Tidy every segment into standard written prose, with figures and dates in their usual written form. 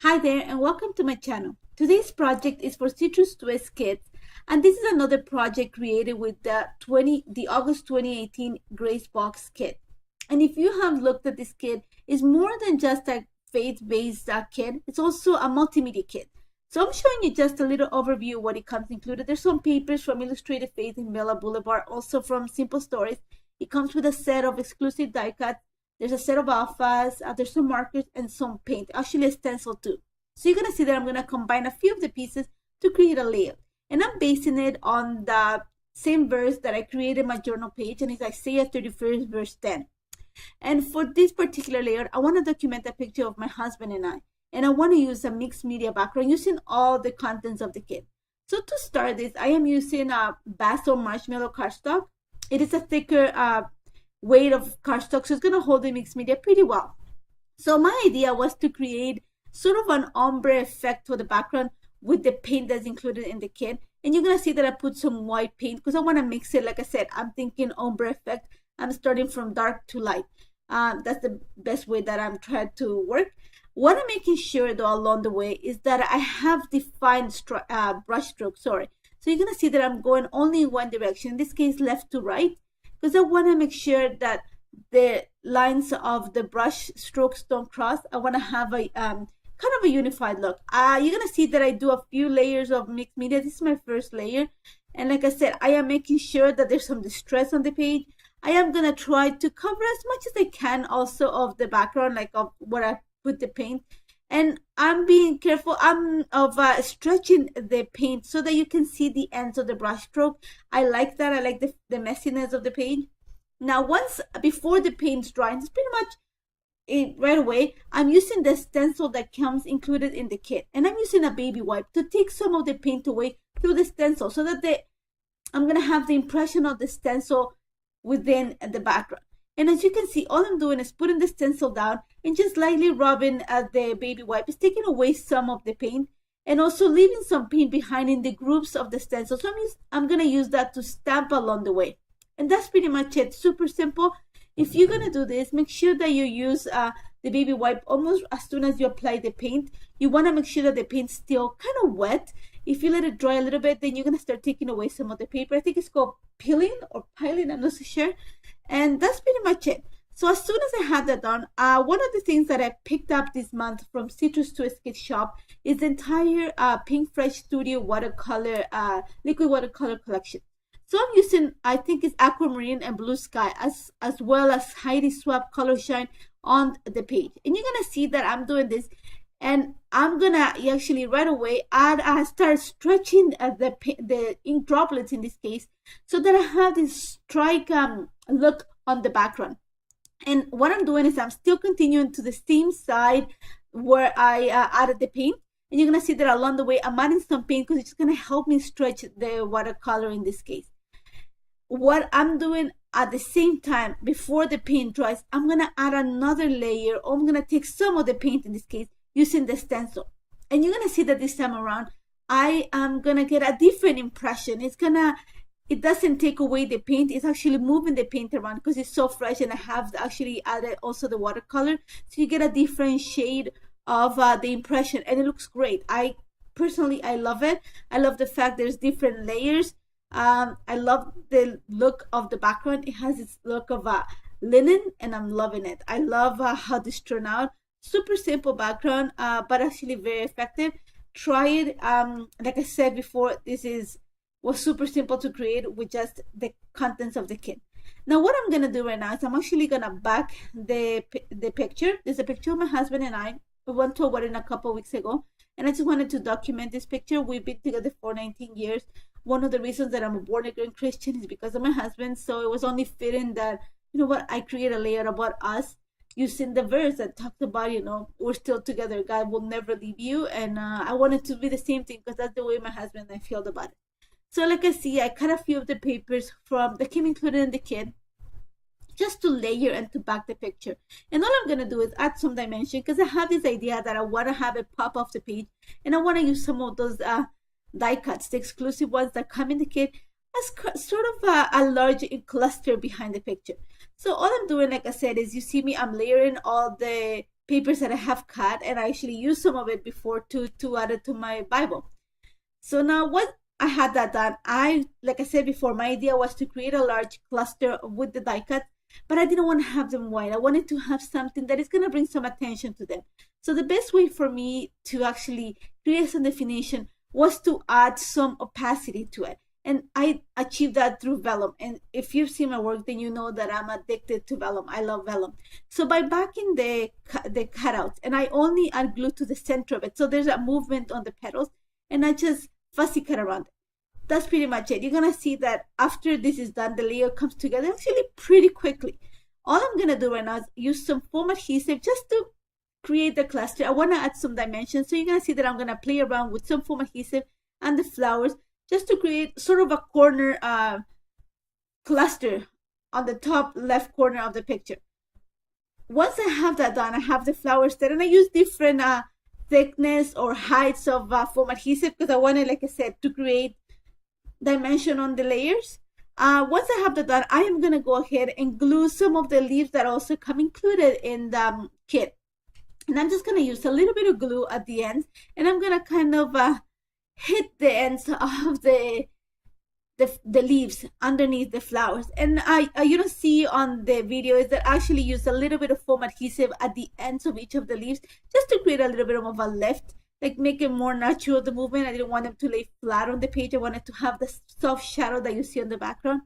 Hi there and welcome to my channel. Today's project is for Citrus Twist Kids, and this is another project created with the August 2018 Grace Box kit. And if you have looked at this kit, it's more than just a faith-based kit, it's also a multimedia kit. So I'm showing you just a little overview of what it comes included. There's some papers from Illustrated Faith and Bella Boulevard, also from Simple Stories. It comes with a set of exclusive die cuts. There's a set of alphas, there's some markers and some paint, actually a stencil too. So you're going to see that I'm going to combine a few of the pieces to create a layout. And I'm basing it on the same verse that I created my journal page, and it's Isaiah 31st verse 10. And for this particular layout, I want to document a picture of my husband and I. And I want to use a mixed media background using all the contents of the kit. So to start this, I am using a basil marshmallow cardstock. It is a thicker weight of cardstock, so it's going to hold the mixed media pretty well. So my idea was to create sort of an ombre effect for the background with the paint that's included in the kit. And you're going to see that I put some white paint because I want to mix it. Like I said, I'm thinking ombre effect. I'm starting from dark to light. That's the best way that I'm trying to work. What I'm making sure though along the way is that I have defined brush strokes, sorry. So you're going to see that I'm going only in one direction, in this case left to right, because I want to make sure that the lines of the brush strokes don't cross. I want to have a kind of a unified look. You're going to see that I do a few layers of mixed media. This is my first layer. And like I said, I am making sure that there's some distress on the page. I am going to try to cover as much as I can also of the background, like of where I put the paint. And I'm being careful of stretching the paint so that you can see the ends of the brush stroke. I like that. I like the messiness of the page. Now, before the paint's drying, it's pretty much right away, I'm using the stencil that comes included in the kit, and I'm using a baby wipe to take some of the paint away through the stencil so that I'm gonna have the impression of the stencil within the background. And as you can see, all I'm doing is putting the stencil down and just lightly rubbing the baby wipe. It's taking away some of the paint and also leaving some paint behind in the grooves of the stencil. So I'm gonna use that to stamp along the way. And that's pretty much it. Super simple. If you're gonna do this, make sure that you use the baby wipe almost as soon as you apply the paint. You wanna make sure that the paint's still kind of wet. If you let it dry a little bit, then you're gonna start taking away some of the paper. I think it's called peeling or piling, I'm not so sure. And that's pretty much it. So as soon as I had that done, one of the things that I picked up this month from Citrus Twist Kit shop is the entire Pink Fresh Studio watercolor, liquid watercolor collection. So I'm using, I think it's aquamarine and blue sky, as well as Heidi Swap color shine on the page. And you're gonna see that I'm doing this, and I'm gonna actually right away start stretching the ink droplets in this case, so that I have this strike look on the background. And what I'm doing is I'm still continuing to the same side where I added the paint. And you're gonna see that along the way I'm adding some paint because it's just gonna help me stretch the watercolor in this case. What I'm doing at the same time before the paint dries, I'm gonna add another layer, or I'm gonna take some of the paint in this case using the stencil. And you're gonna see that this time around I am gonna get a different impression. It doesn't take away the paint, it's actually moving the paint around because it's so fresh, and I have actually added also the watercolor, so you get a different shade of the impression, and it looks great. I love it. I love the fact there's different layers. I love the look of the background. It has this look of linen, and I'm loving it. I love how this turned out. Super simple background, but actually very effective. Try it. Like I said before, was super simple to create with just the contents of the kit. Now what I'm gonna do right now is I'm actually gonna back the picture. There's a picture of my husband and I. We went to a wedding a couple weeks ago, and I just wanted to document this picture. We've been together for 19 years. One of the reasons that I'm a born again Christian is because of my husband. So it was only fitting that, you know what, I create a layer about us using the verse that talked about, we're still together. God will never leave you. And I wanted to be the same thing because that's the way my husband and I feel about it. So like I see, I cut a few of the papers that came included in the kit just to layer and to back the picture. And all I'm going to do is add some dimension because I have this idea that I want to have it pop off the page, and I want to use some of those die cuts, the exclusive ones that come in the kit, as sort of a large cluster behind the picture. So all I'm doing, like I said, is you see me, I'm layering all the papers that I have cut, and I actually used some of it before to add it to my Bible. So now what I had that done, like I said before, my idea was to create a large cluster with the die cut, but I didn't want to have them white. I wanted to have something that is going to bring some attention to them. So the best way for me to actually create some definition was to add some opacity to it. And I achieved that through vellum. And if you've seen my work, then you know that I'm addicted to vellum. I love vellum. So by backing the cutouts, and I only add glue to the center of it, so there's a movement on the petals, and I just fussy cut around it. That's pretty much it. You're gonna see that after this is done, the layer comes together actually pretty quickly. All I'm gonna do right now is use some foam adhesive just to create the cluster. I want to add some dimensions, so you're gonna see that I'm gonna play around with some foam adhesive and the flowers just to create sort of a corner cluster on the top left corner of the picture. Once I have that done, I have the flowers there, and I use different thickness or heights of foam adhesive because I wanted, like I said, to create dimension on the layers. Once I have that done, I am going to go ahead and glue some of the leaves that also come included in the kit. And I'm just going to use a little bit of glue at the ends, and I'm going to kind of hit the ends of the leaves underneath the flowers. And you don't see on the video is that I actually use a little bit of foam adhesive at the ends of each of the leaves just to create a little bit of a lift, like make it more natural, the movement. I didn't want them to lay flat on the page. I wanted to have the soft shadow that you see on the background.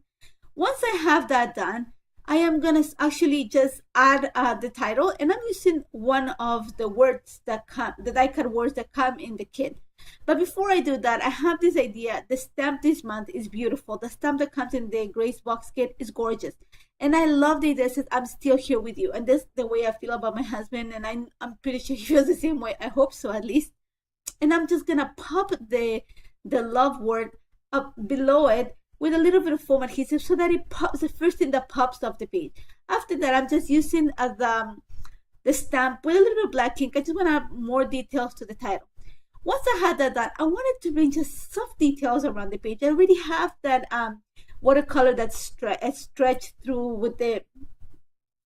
Once I have that done, I am gonna actually just add the title, and I'm using one of the words that come, the die cut words that come in the kit. But before I do that, I have this idea. The stamp this month is beautiful. The stamp that comes in the Grace Box kit is gorgeous. And I love the idea that says, I'm still here with you. And that's the way I feel about my husband. And I'm pretty sure he feels the same way. I hope so, at least. And I'm just going to pop the love word up below it with a little bit of foam adhesive so that it pops, the first thing that pops off the page. After that, I'm just using the stamp with a little bit of black ink. I just want to add more details to the title. Once I had that done, I wanted to bring just soft details around the page. I already have that watercolor that's stretched through with the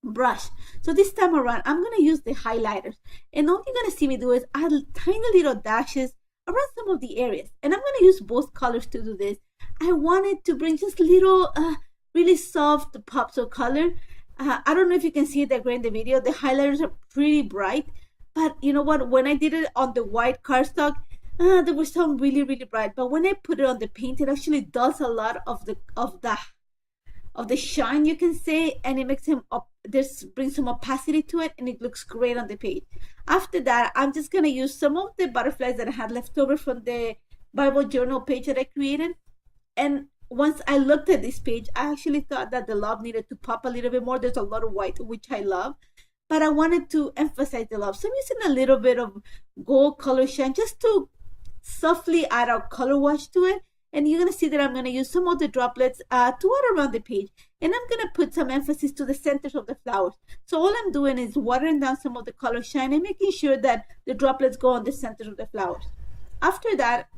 brush. So this time around, I'm going to use the highlighters. And all you're going to see me do is add tiny little dashes around some of the areas. And I'm going to use both colors to do this. I wanted to bring just little, really soft pops of color. I don't know if you can see that great in the video. The highlighters are pretty bright. But you know what? When I did it on the white cardstock, there was some really, really bright. But when I put it on the paint, it actually does a lot of the shine, you can say, and it makes him up. This brings some opacity to it, and it looks great on the page. After that, I'm just gonna use some of the butterflies that I had left over from the Bible journal page that I created. And once I looked at this page, I actually thought that the love needed to pop a little bit more. There's a lot of white, which I love. But I wanted to emphasize the love. So I'm using a little bit of gold color shine just to softly add a color wash to it. And you're going to see that I'm going to use some of the droplets to add around the page. And I'm going to put some emphasis to the centers of the flowers. So all I'm doing is watering down some of the color shine and making sure that the droplets go on the centers of the flowers. After that,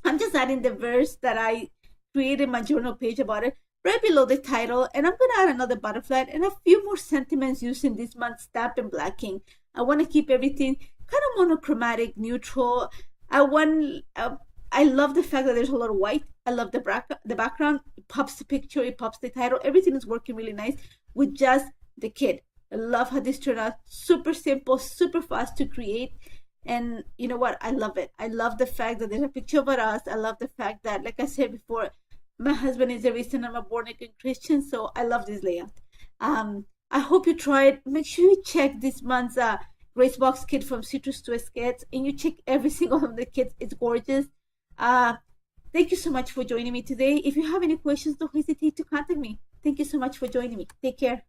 I'm just adding the verse that I created my journal page about it right below the title, and I'm going to add another butterfly and a few more sentiments using this month's stamp and black ink. I want to keep everything kind of monochromatic, neutral. I love the fact that there's a lot of white. I love the background. It pops the picture, it pops the title. Everything is working really nice with just the kit. I love how this turned out. Super simple, super fast to create. And you know what? I love it. I love the fact that there's a picture of us. I love the fact that, like I said before, my husband is the reason I'm a born-again Christian, so I love this layout. I hope you try it. Make sure you check this month's Grace Box kit from Citrus to Sketch, and you check every single one of the kits. It's gorgeous. Thank you so much for joining me today. If you have any questions, don't hesitate to contact me. Thank you so much for joining me. Take care.